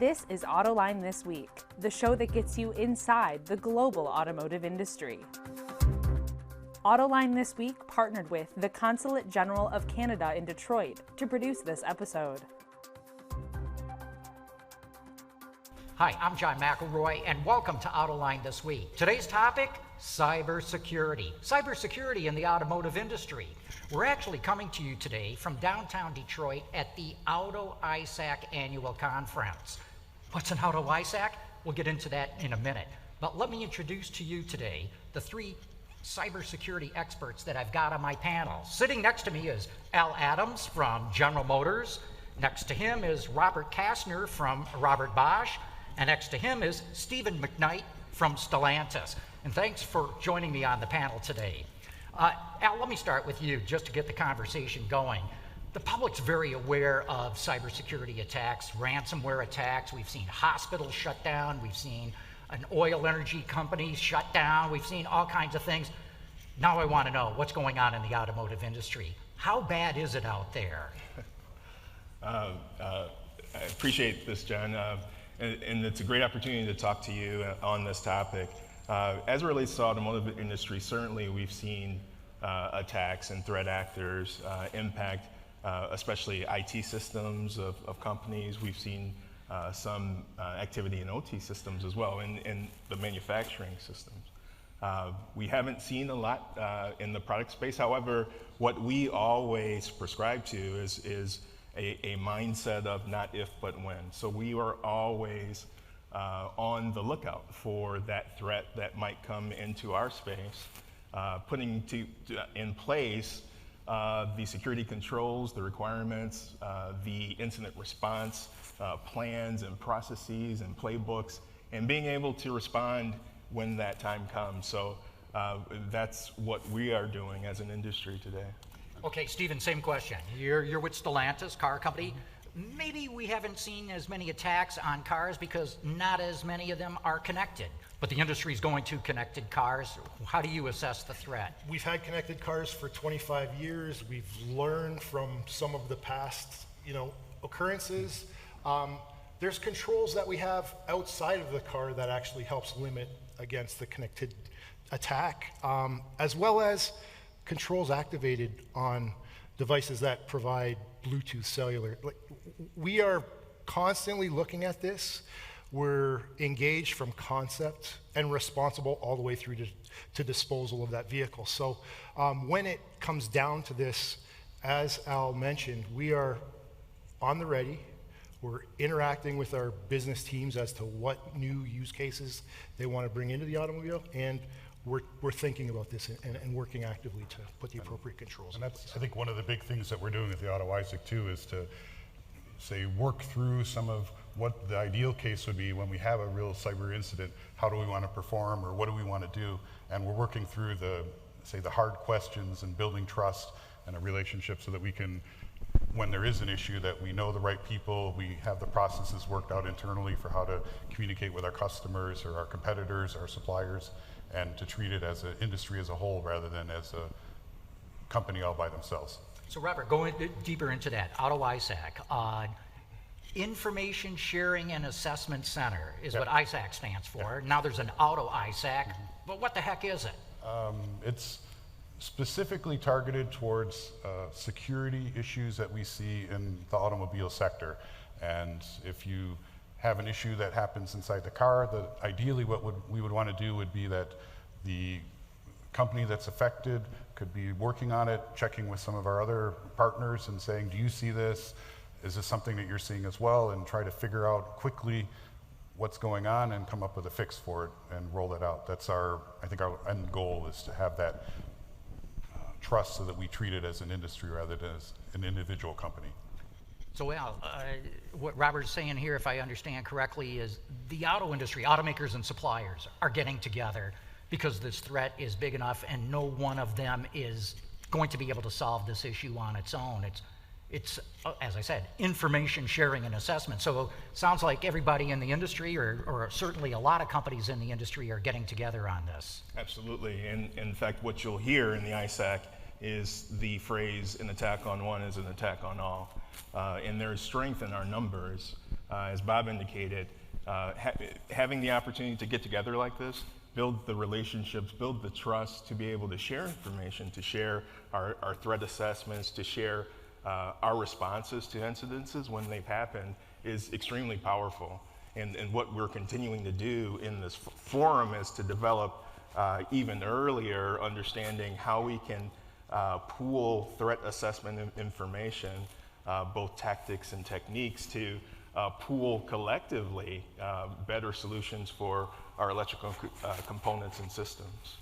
This is Autoline This Week, the show that gets you inside the global automotive industry. Autoline This Week partnered with the Consulate General of Canada in Detroit to produce this episode. Hi, I'm John McElroy, and welcome to Autoline This Week. Today's topic, cybersecurity. Cybersecurity in the automotive industry. We're actually coming to you today from downtown Detroit at the Auto ISAC annual conference. What's an Auto ISAC? We'll get into that in a minute. But let me introduce to you today the three cybersecurity experts that I've got on my panel. Sitting next to me is Al Adams from General Motors. Next to him is Robert Kastner from Robert Bosch. And next to him is Stephen McKnight from Stellantis. And thanks for joining me on the panel today. Al, let me start with you just to get the conversation going. The public's very aware of cybersecurity attacks, ransomware attacks. We've seen hospitals shut down. We've seen an oil energy company shut down. We've seen all kinds of things. Now I want to know what's going on in the automotive industry. How bad is it out there? I appreciate this, John. And it's a great opportunity to talk to you on this topic. As it relates to the automotive industry, certainly we've seen attacks and threat actors impact especially IT systems of companies. We've seen some activity in OT systems as well, in the manufacturing systems. We haven't seen a lot in the product space. However, what we always prescribe to is a mindset of not if, but when. So we are always on the lookout for that threat that might come into our space, putting in place the security controls, the requirements, the incident response plans and processes and playbooks, and being able to respond when that time comes. So that's what we are doing as an industry today. Okay, Stephen, same question. You're with Stellantis, car company. Maybe we haven't seen as many attacks on cars because not as many of them are connected. But the industry is going to connected cars. How do you assess the threat? We've had connected cars for 25 years. We've learned from some of the past, occurrences. There's controls that we have outside of the car that actually helps limit against the connected attack, as well as controls activated on devices that provide Bluetooth cellular. We are constantly looking at this. We're engaged from concept and responsible all the way through to disposal of that vehicle. So when it comes down to this, as Al mentioned, we are on the ready. We're interacting with our business teams as to what new use cases they want to bring into the automobile, and we're thinking about this and working actively to put the appropriate controls in place. I think one of the big things that we're doing at the Auto ISAC too is to work through some of what the ideal case would be when we have a real cyber incident. How do we want to perform, or what do we want to do? And we're working through the hard questions and building trust and a relationship so that we can, when there is an issue, that we know the right people, we have the processes worked out internally for how to communicate with our customers or our competitors, our suppliers, and to treat it as an industry as a whole rather than as a company all by themselves. So Robert, going deeper into that, Auto ISAC, Information Sharing and Assessment Center is what ISAC stands for. Now there's an Auto ISAC, but what the heck is it? It's specifically targeted towards security issues that we see in the automobile sector. And if you have an issue that happens inside the car, ideally what we would want to do would be that the company that's affected could be working on it, checking with some of our other partners and saying, do you see this? Is this something that you're seeing as well? And try to figure out quickly what's going on and come up with a fix for it and roll it out. That's I think our end goal is to have that trust so that we treat it as an industry rather than as an individual company. So Al, what Robert's saying here, if I understand correctly, is the auto industry, automakers and suppliers are getting together because this threat is big enough and no one of them is going to be able to solve this issue on its own. It's as I said, information sharing and assessment. So it sounds like everybody in the industry, or certainly a lot of companies in the industry, are getting together on this. Absolutely, and in fact, what you'll hear in the ISAC is the phrase, an attack on one is an attack on all. And there is strength in our numbers as Bob indicated, having the opportunity to get together like this, build the relationships, build the trust to be able to share information, to share our threat assessments, to share our responses to incidences when they've happened is extremely powerful. And what we're continuing to do in this forum is to develop even earlier understanding how we can pool threat assessment information, both tactics and techniques, to pool collectively better solutions for our electrical components and systems.